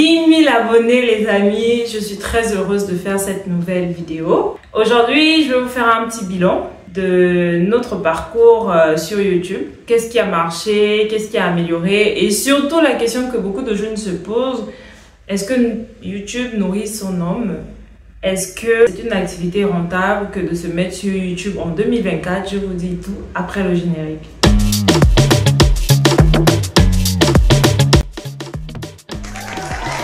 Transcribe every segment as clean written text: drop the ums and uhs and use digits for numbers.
10 000 abonnés les amis, je suis très heureuse de faire cette nouvelle vidéo. Aujourd'hui, je vais vous faire un petit bilan de notre parcours sur YouTube. Qu'est-ce qui a marché, qu'est-ce qui a amélioré et surtout la question que beaucoup de jeunes se posent, est-ce que YouTube nourrit son homme? Est-ce que c'est une activité rentable que de se mettre sur YouTube en 2024? Je vous dis tout après le générique.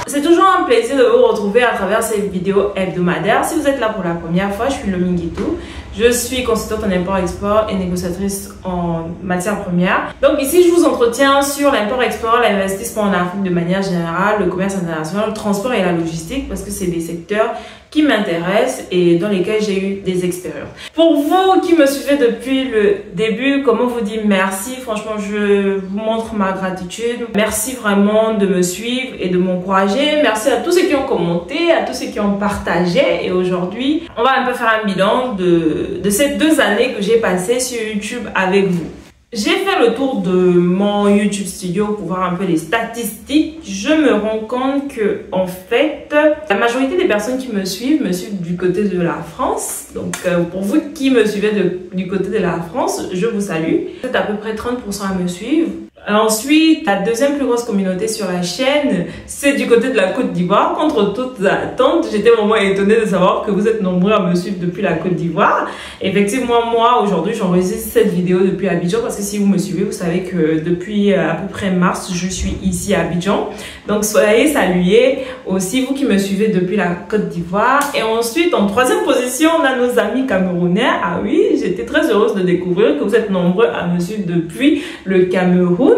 C'est toujours un plaisir de vous retrouver à travers cette vidéo hebdomadaire. Si vous êtes là pour la première fois, je suis Lomi Guitou. Je suis consultante en import-export et négociatrice en matières premières. Donc ici, je vous entretiens sur l'import-export, l'investissement en Afrique de manière générale, le commerce international, le transport et la logistique parce que c'est des secteurs qui m'intéressent et dans lesquels j'ai eu des expériences. Pour vous qui me suivez depuis le début, comment vous dire merci? Franchement, je vous montre ma gratitude. Merci vraiment de me suivre et de m'encourager. Merci à tous ceux qui ont commenté, à tous ceux qui ont partagé. Et aujourd'hui, on va un peu faire un bilan de ces 2 années que j'ai passées sur YouTube avec vous. J'ai fait le tour de mon YouTube Studio pour voir un peu les statistiques. Je me rends compte que, en fait, la majorité des personnes qui me suivent du côté de la France. Donc, pour vous qui me suivez du côté de la France, je vous salue. Vous êtes à peu près 30% à me suivre. Ensuite, la deuxième plus grosse communauté sur la chaîne, c'est du côté de la Côte d'Ivoire. Contre toute attente, j'étais vraiment étonnée de savoir que vous êtes nombreux à me suivre depuis la Côte d'Ivoire. Effectivement, moi, aujourd'hui, j'enregistre cette vidéo depuis Abidjan parce que si vous me suivez, vous savez que depuis à peu près mars, je suis ici à Abidjan. Donc, soyez salués. Aussi, vous qui me suivez depuis la Côte d'Ivoire. Et ensuite, en 3e position, on a nos amis camerounais. Ah oui, j'étais très heureuse de découvrir que vous êtes nombreux à me suivre depuis le Cameroun.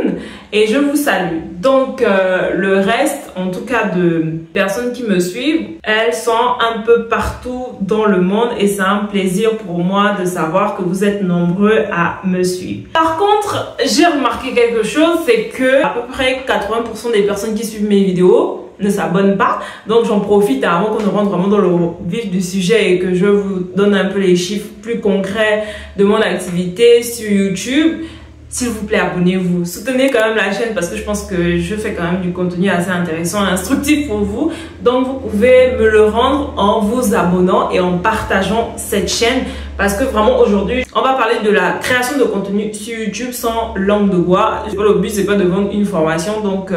Et je vous salue. Donc le reste, en tout cas de personnes qui me suivent, elles sont un peu partout dans le monde et c'est un plaisir pour moi de savoir que vous êtes nombreux à me suivre. Par contre, j'ai remarqué quelque chose, c'est que à peu près 80% des personnes qui suivent mes vidéos ne s'abonnent pas. Donc j'en profite avant qu'on ne rentre vraiment dans le vif du sujet et que je vous donne un peu les chiffres plus concrets de mon activité sur YouTube. S'il vous plaît, abonnez-vous. Soutenez quand même la chaîne parce que je pense que je fais quand même du contenu assez intéressant et instructif pour vous. Donc, vous pouvez me le rendre en vous abonnant et en partageant cette chaîne. Parce que vraiment, aujourd'hui, on va parler de la création de contenu sur YouTube sans langue de bois. Le but, c'est pas de vendre une formation. Donc,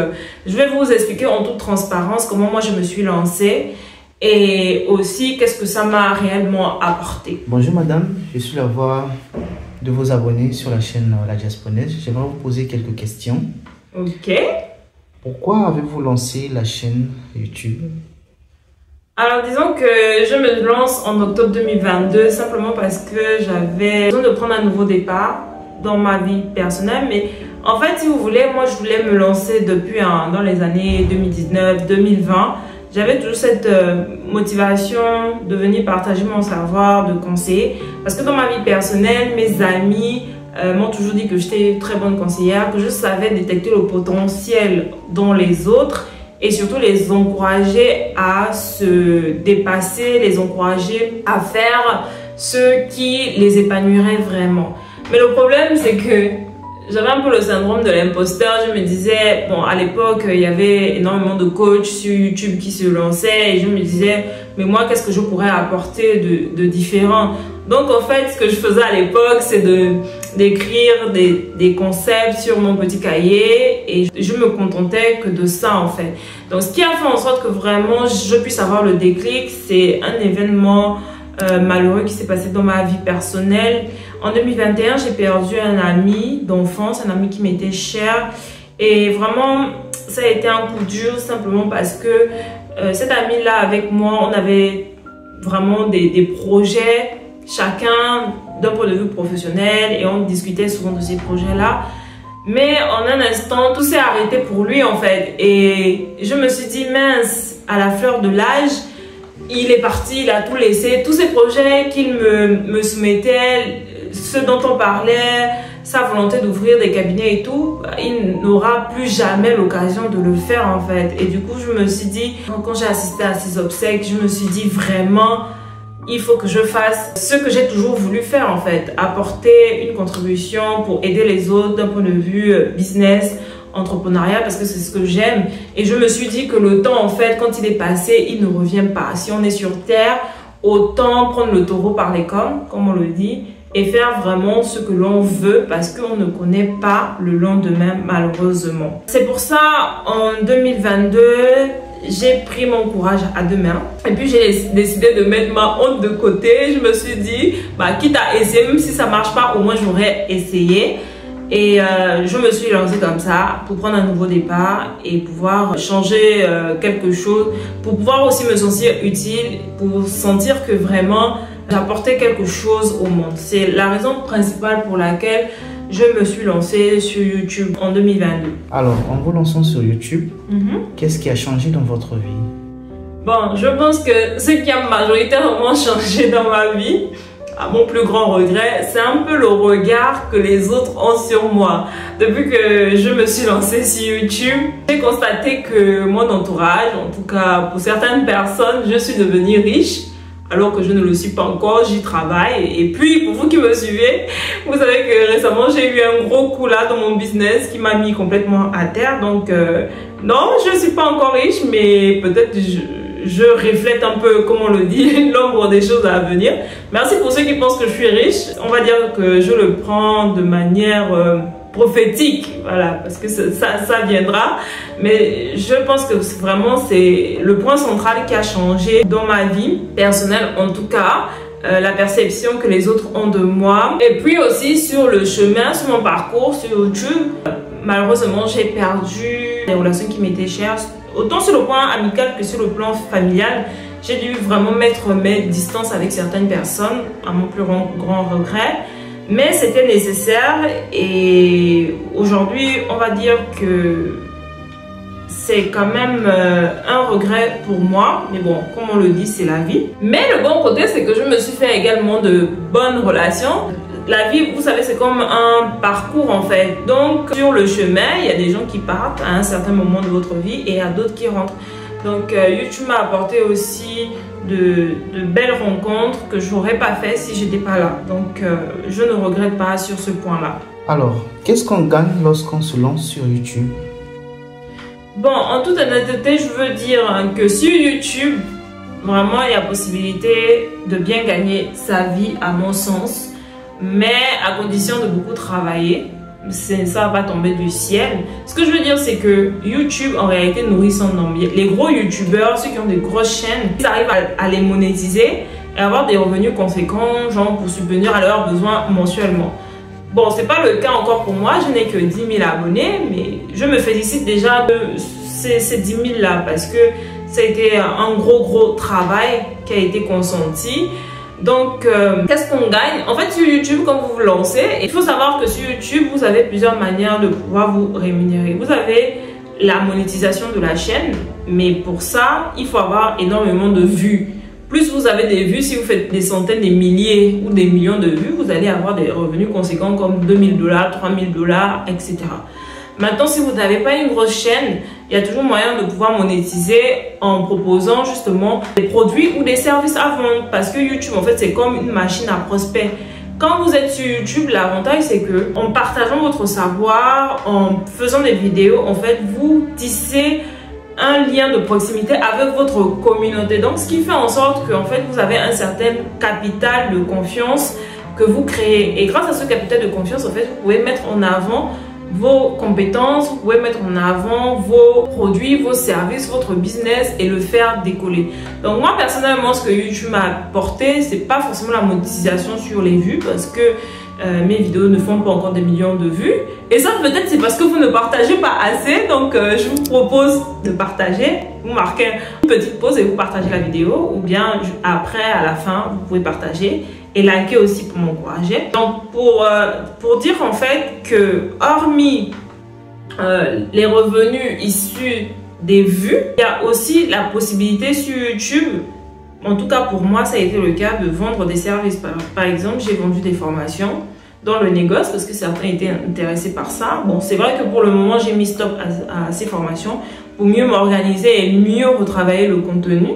je vais vous expliquer en toute transparence comment moi, je me suis lancée. Et aussi, qu'est-ce que ça m'a réellement apporté. Bonjour madame, je suis la voix de vos abonnés sur la chaîne La Diasponaise. J'aimerais vous poser quelques questions. Ok. Pourquoi avez-vous lancé la chaîne YouTube? Alors disons que je me lance en octobre 2022 simplement parce que j'avais besoin de prendre un nouveau départ dans ma vie personnelle. Mais en fait, si vous voulez, moi je voulais me lancer depuis dans les années 2019-2020. J'avais toujours cette motivation de venir partager mon savoir, de conseiller. Parce que dans ma vie personnelle, mes amis m'ont toujours dit que j'étais une très bonne conseillère, que je savais détecter le potentiel dans les autres et surtout les encourager à se dépasser, les encourager à faire ce qui les épanouirait vraiment. Mais le problème, c'est que j'avais un peu le syndrome de l'imposteur. Je me disais, bon, à l'époque, il y avait énormément de coachs sur YouTube qui se lançaient et je me disais, mais moi, qu'est-ce que je pourrais apporter de différent? Donc, en fait, ce que je faisais à l'époque, c'est d'écrire des concepts sur mon petit cahier et je me contentais que de ça, en fait. Donc, ce qui a fait en sorte que vraiment je puisse avoir le déclic, c'est un événement malheureux qui s'est passé dans ma vie personnelle. En 2021, j'ai perdu un ami d'enfance, un ami qui m'était cher. Et vraiment, ça a été un coup dur simplement parce que cet ami-là, avec moi, on avait vraiment des projets, chacun d'un point de vue professionnel. Et on discutait souvent de ces projets-là. Mais en un instant, tout s'est arrêté pour lui en fait. Et je me suis dit, mince, à la fleur de l'âge, il est parti, il a tout laissé. Tous ces projets qu'il me soumettait, ce dont on parlait, sa volonté d'ouvrir des cabinets et tout, il n'aura plus jamais l'occasion de le faire en fait. Et du coup, je me suis dit, quand j'ai assisté à ces obsèques, je me suis dit vraiment, il faut que je fasse ce que j'ai toujours voulu faire en fait, apporter une contribution pour aider les autres d'un point de vue business, entrepreneuriat parce que c'est ce que j'aime. Et je me suis dit que le temps, en fait, quand il est passé, il ne revient pas. Si on est sur Terre, autant prendre le taureau par les cornes, comme on le dit, et faire vraiment ce que l'on veut parce qu'on ne connaît pas le lendemain, malheureusement. C'est pour ça, en 2022, j'ai pris mon courage à deux mains. Et puis, j'ai décidé de mettre ma honte de côté. Je me suis dit, bah, quitte à essayer, même si ça ne marche pas, au moins j'aurais essayé. Et je me suis lancée comme ça pour prendre un nouveau départ et pouvoir changer quelque chose, pour pouvoir aussi me sentir utile, pour sentir que vraiment j'apportais quelque chose au monde. C'est la raison principale pour laquelle je me suis lancée sur YouTube en 2022. Alors, en vous lançant sur YouTube, qu'est-ce qui a changé dans votre vie? Bon, je pense que ce qui a majoritairement changé dans ma vie, à mon plus grand regret, c'est un peu le regard que les autres ont sur moi. Depuis que je me suis lancée sur YouTube, j'ai constaté que mon entourage, en tout cas pour certaines personnes, je suis devenue riche. Alors que je ne le suis pas encore, j'y travaille. Et puis, pour vous qui me suivez, vous savez que récemment, j'ai eu un gros coup là dans mon business qui m'a mis complètement à terre. Donc, non, je ne suis pas encore riche, mais peut-être je reflète un peu, comme on le dit, l'ombre des choses à venir. Merci pour ceux qui pensent que je suis riche. On va dire que je le prends de manière prophétique, voilà, parce que ça viendra. Mais je pense que vraiment c'est le point central qui a changé dans ma vie personnelle, en tout cas, la perception que les autres ont de moi. Et puis aussi sur le chemin, sur mon parcours sur YouTube, malheureusement j'ai perdu des relations qui m'étaient chères, autant sur le plan amical que sur le plan familial. J'ai dû vraiment mettre mes distances avec certaines personnes, à mon plus grand regret. Mais c'était nécessaire et aujourd'hui, on va dire que c'est quand même un regret pour moi. Mais bon, comme on le dit, c'est la vie. Mais le bon côté, c'est que je me suis fait également de bonnes relations. La vie, vous savez, c'est comme un parcours en fait. Donc, sur le chemin, il y a des gens qui partent à un certain moment de votre vie et il y a d'autres qui rentrent. Donc, YouTube m'a apporté aussi de belles rencontres que je n'aurais pas fait si j'étais pas là. Donc, je ne regrette pas sur ce point-là. Alors, qu'est-ce qu'on gagne lorsqu'on se lance sur YouTube? Bon, en toute honnêteté, je veux dire que sur YouTube, vraiment, il y a possibilité de bien gagner sa vie à mon sens, mais à condition de beaucoup travailler. Ça va pas tomber du ciel. Ce que je veux dire, c'est que YouTube en réalité nourrit son homme. Les gros youtubeurs, ceux qui ont des grosses chaînes, ils arrivent à les monétiser et avoir des revenus conséquents, genre pour subvenir à leurs besoins mensuellement. Bon, c'est pas le cas encore pour moi, je n'ai que 10 000 abonnés, mais je me félicite déjà de ces 10 000 là parce que ça a été un gros travail qui a été consenti. Donc, qu'est-ce qu'on gagne? En fait, sur YouTube, quand vous vous lancez, il faut savoir que sur YouTube, vous avez plusieurs manières de pouvoir vous rémunérer. Vous avez la monétisation de la chaîne, mais pour ça, il faut avoir énormément de vues. Plus vous avez des vues, si vous faites des centaines, des milliers ou des millions de vues, vous allez avoir des revenus conséquents comme 2 000 $, 3 000 $, etc. Maintenant, si vous n'avez pas une grosse chaîne, il y a toujours moyen de pouvoir monétiser en proposant justement des produits ou des services à vendre. Parce que YouTube, en fait, c'est comme une machine à prospect. Quand vous êtes sur YouTube, l'avantage, c'est que en partageant votre savoir, en faisant des vidéos, en fait, vous tissez un lien de proximité avec votre communauté. Donc, ce qui fait en sorte que, en fait, vous avez un certain capital de confiance que vous créez. Et grâce à ce capital de confiance, en fait, vous pouvez mettre en avant vos compétences, vous pouvez mettre en avant vos produits, vos services, votre business et le faire décoller. Donc moi personnellement, ce que YouTube m'a apporté, c'est pas forcément la monétisation sur les vues parce que mes vidéos ne font pas encore des millions de vues. Et ça peut-être c'est parce que vous ne partagez pas assez. Donc je vous propose de partager. Vous marquez une petite pause et vous partagez la vidéo. Ou bien après, à la fin, vous pouvez partager et liker aussi pour m'encourager. Donc pour dire en fait que hormis les revenus issus des vues, il y a aussi la possibilité sur YouTube, en tout cas pour moi ça a été le cas, de vendre des services. Par exemple, j'ai vendu des formations dans le négoce parce que certains étaient intéressés par ça. Bon, c'est vrai que pour le moment j'ai mis stop à ces formations pour mieux m'organiser et mieux retravailler le contenu.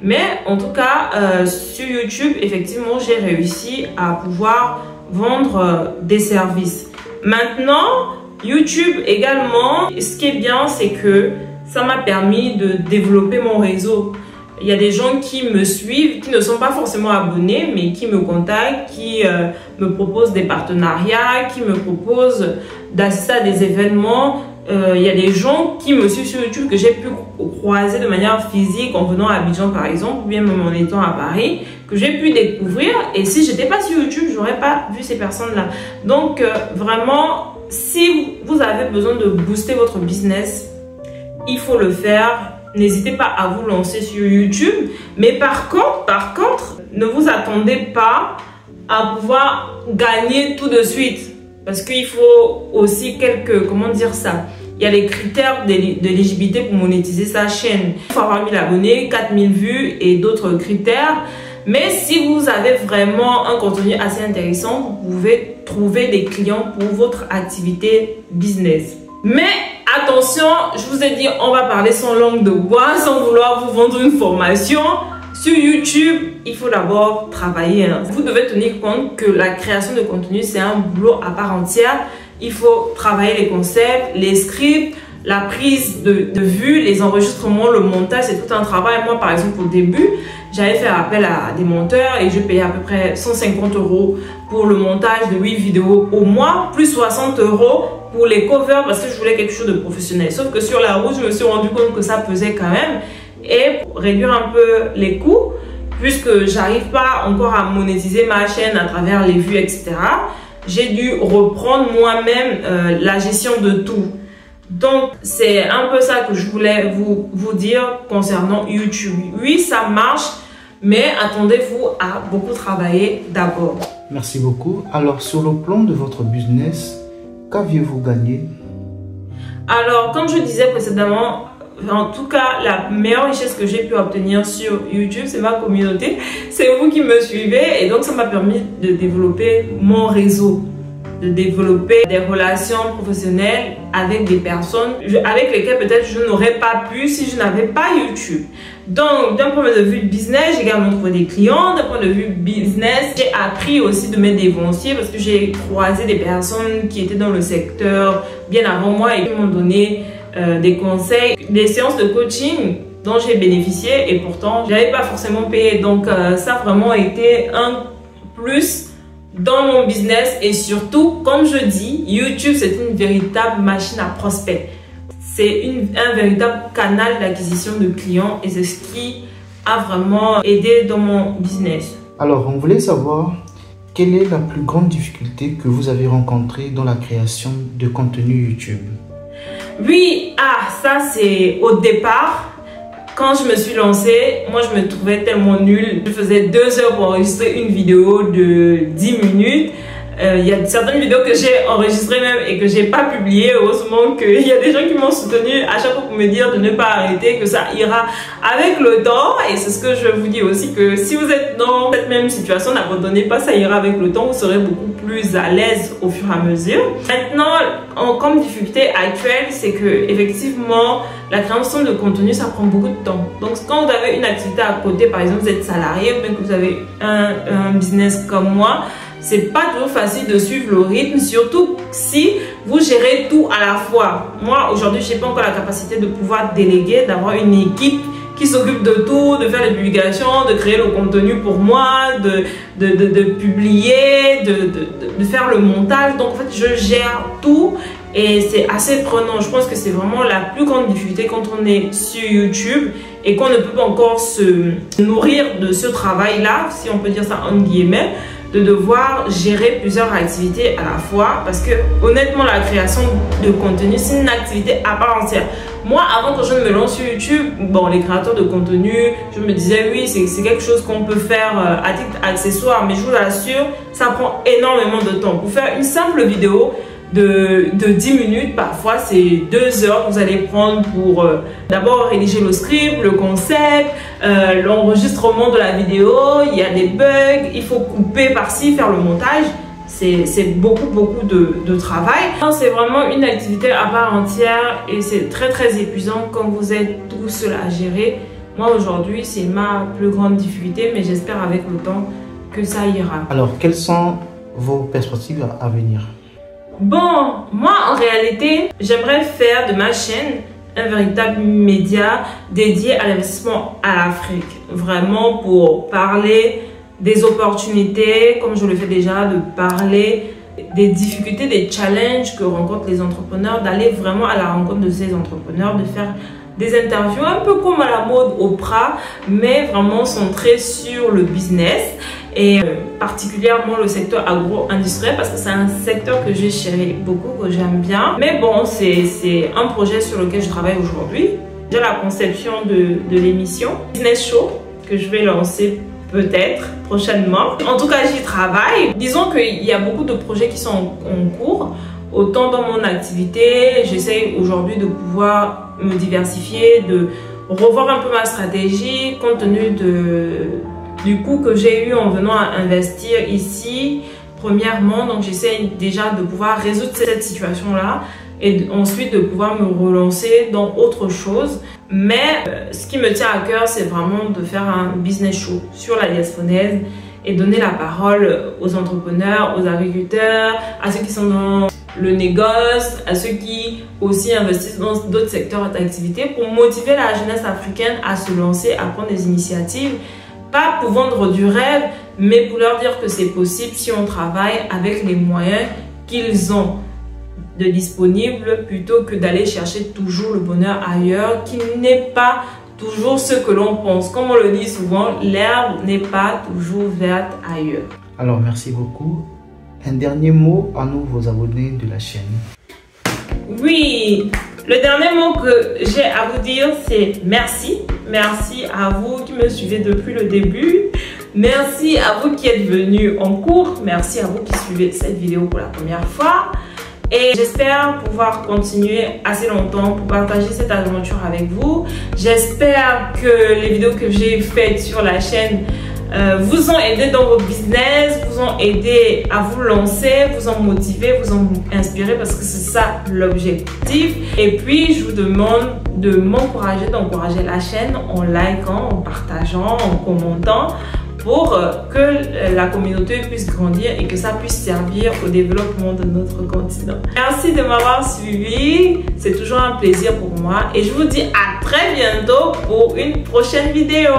Mais en tout cas, sur YouTube, effectivement, j'ai réussi à pouvoir vendre des services. Maintenant, YouTube également, ce qui est bien, c'est que ça m'a permis de développer mon réseau. Il y a des gens qui me suivent, qui ne sont pas forcément abonnés, mais qui me contactent, qui me proposent des partenariats, qui me proposent d'assister à des événements. Il y a des gens qui me suivent sur YouTube que j'ai pu croiser de manière physique en venant à Abidjan par exemple, ou bien même en étant à Paris, que j'ai pu découvrir. Et si je n'étais pas sur YouTube, je n'aurais pas vu ces personnes-là. Donc vraiment, si vous avez besoin de booster votre business, il faut le faire. N'hésitez pas à vous lancer sur YouTube. Mais par contre, ne vous attendez pas à pouvoir gagner tout de suite. Parce qu'il faut aussi comment dire ça? Il y a les critères d'éligibilité pour monétiser sa chaîne. Il faut avoir 1000 abonnés, 4000 vues et d'autres critères. Mais si vous avez vraiment un contenu assez intéressant, vous pouvez trouver des clients pour votre activité business. Mais attention, je vous ai dit, on va parler sans langue de bois, sans vouloir vous vendre une formation. Sur YouTube, il faut d'abord travailler. Vous devez tenir compte que la création de contenu, c'est un boulot à part entière. Il faut travailler les concepts, les scripts, la prise de vue, les enregistrements, le montage, c'est tout un travail. Moi, par exemple, au début, j'avais fait appel à des monteurs et je payais à peu près 150 € pour le montage de 8 vidéos au mois, plus 60 € pour les covers parce que je voulais quelque chose de professionnel. Sauf que sur la route, je me suis rendu compte que ça pesait quand même. Et pour réduire un peu les coûts, puisque j'arrive pas encore à monétiser ma chaîne à travers les vues, etc., j'ai dû reprendre moi-même la gestion de tout. Donc, c'est un peu ça que je voulais vous dire concernant YouTube. Oui, ça marche, mais attendez-vous à beaucoup travailler d'abord. Merci beaucoup. Alors, sur le plan de votre business, qu'aviez-vous gagné? Alors, comme je disais précédemment, en tout cas, la meilleure richesse que j'ai pu obtenir sur YouTube, c'est ma communauté. C'est vous qui me suivez et donc ça m'a permis de développer mon réseau, de développer des relations professionnelles avec des personnes avec lesquelles peut-être je n'aurais pas pu si je n'avais pas YouTube. Donc, d'un point de vue business, j'ai également trouvé des clients. D'un point de vue business, j'ai appris aussi de mes dévanciers parce que j'ai croisé des personnes qui étaient dans le secteur bien avant moi et qui m'ont donné des conseils, des séances de coaching dont j'ai bénéficié et pourtant je n'avais pas forcément payé. Donc ça a vraiment été un plus dans mon business et surtout, comme je dis, YouTube c'est une véritable machine à prospect. C'est un véritable canal d'acquisition de clients et c'est ce qui a vraiment aidé dans mon business. Alors on voulait savoir quelle est la plus grande difficulté que vous avez rencontrée dans la création de contenu YouTube? Oui, ça c'est au départ, quand je me suis lancée, moi je me trouvais tellement nulle. Je faisais 2 heures pour enregistrer une vidéo de 10 minutes. Il y a certaines vidéos que j'ai enregistrées même et que j'ai pas publiées. Heureusement qu'il y a des gens qui m'ont soutenu à chaque fois pour me dire de ne pas arrêter, que ça ira avec le temps. Et c'est ce que je vous dis aussi, que si vous êtes dans cette même situation, n'abandonnez pas, ça ira avec le temps. Vous serez beaucoup plus à l'aise au fur et à mesure. Maintenant, comme difficulté actuelle, c'est que effectivement, la création de contenu, ça prend beaucoup de temps. Donc, quand vous avez une activité à côté, par exemple, vous êtes salarié ou bien que vous avez un business comme moi, c'est pas toujours facile de suivre le rythme, surtout si vous gérez tout à la fois. Moi, aujourd'hui, je n'ai pas encore la capacité de pouvoir déléguer, d'avoir une équipe qui s'occupe de tout, de faire les publications, de créer le contenu pour moi, de publier, de faire le montage. Donc, en fait, je gère tout et c'est assez prenant. Je pense que c'est vraiment la plus grande difficulté quand on est sur YouTube et qu'on ne peut pas encore se nourrir de ce travail-là, si on peut dire ça entre guillemets, de devoir gérer plusieurs activités à la fois parce que honnêtement la création de contenu c'est une activité à part entière. Moi avant que je ne me lance sur YouTube, bon les créateurs de contenu, je me disais oui c'est quelque chose qu'on peut faire à titre accessoire, mais je vous assure ça prend énormément de temps. Pour faire une simple vidéo de 10 minutes, parfois c'est 2 heures que vous allez prendre pour d'abord rédiger le script, le concept, l'enregistrement de la vidéo, il y a des bugs, il faut couper par-ci, faire le montage, c'est beaucoup de travail. C'est vraiment une activité à part entière et c'est très épuisant quand vous êtes tout seul à gérer. Moi aujourd'hui c'est ma plus grande difficulté, mais j'espère avec le temps que ça ira. Alors quelles sont vos perspectives à venir? Bon, moi en réalité, j'aimerais faire de ma chaîne un véritable média dédié à l'investissement à l'Afrique. Vraiment pour parler des opportunités, comme je le fais déjà, de parler des difficultés, des challenges que rencontrent les entrepreneurs, d'aller vraiment à la rencontre de ces entrepreneurs, de faire des interviews un peu comme à la mode Oprah, mais vraiment centrées sur le business et particulièrement le secteur agro-industriel parce que c'est un secteur que j'ai chéri beaucoup, que j'aime bien. Mais bon, c'est un projet sur lequel je travaille aujourd'hui. J'ai la conception de l'émission Business Show que je vais lancer peut-être prochainement. En tout cas, j'y travaille. Disons qu'il y a beaucoup de projets qui sont en cours. Autant dans mon activité, j'essaie aujourd'hui de pouvoir me diversifier, de revoir un peu ma stratégie compte tenu du coût que j'ai eu en venant à investir ici. Premièrement, donc j'essaie déjà de pouvoir résoudre cette situation-là et ensuite de pouvoir me relancer dans autre chose. Mais ce qui me tient à cœur, c'est vraiment de faire un business show sur la diasponaise et donner la parole aux entrepreneurs, aux agriculteurs, à ceux qui sont dans le négoce, à ceux qui aussi investissent dans d'autres secteurs d'activité pour motiver la jeunesse africaine à se lancer, à prendre des initiatives, pas pour vendre du rêve, mais pour leur dire que c'est possible si on travaille avec les moyens qu'ils ont de disponibles plutôt que d'aller chercher toujours le bonheur ailleurs, qui n'est pas toujours ce que l'on pense. Comme on le dit souvent, l'herbe n'est pas toujours verte ailleurs. Alors, merci beaucoup. Un dernier mot à nous, vos abonnés de la chaîne. Oui, le dernier mot que j'ai à vous dire, c'est merci. Merci à vous qui me suivez depuis le début. Merci à vous qui êtes venus en cours. Merci à vous qui suivez cette vidéo pour la première fois. Et j'espère pouvoir continuer assez longtemps pour partager cette aventure avec vous. J'espère que les vidéos que j'ai faites sur la chaîne vous ont aidé dans vos business, vous ont aidé à vous lancer, vous ont motivé, vous ont inspiré parce que c'est ça l'objectif. Et puis je vous demande de m'encourager, d'encourager la chaîne en likant, en partageant, en commentant pour que la communauté puisse grandir et que ça puisse servir au développement de notre continent. Merci de m'avoir suivi, c'est toujours un plaisir pour moi et je vous dis à très bientôt pour une prochaine vidéo.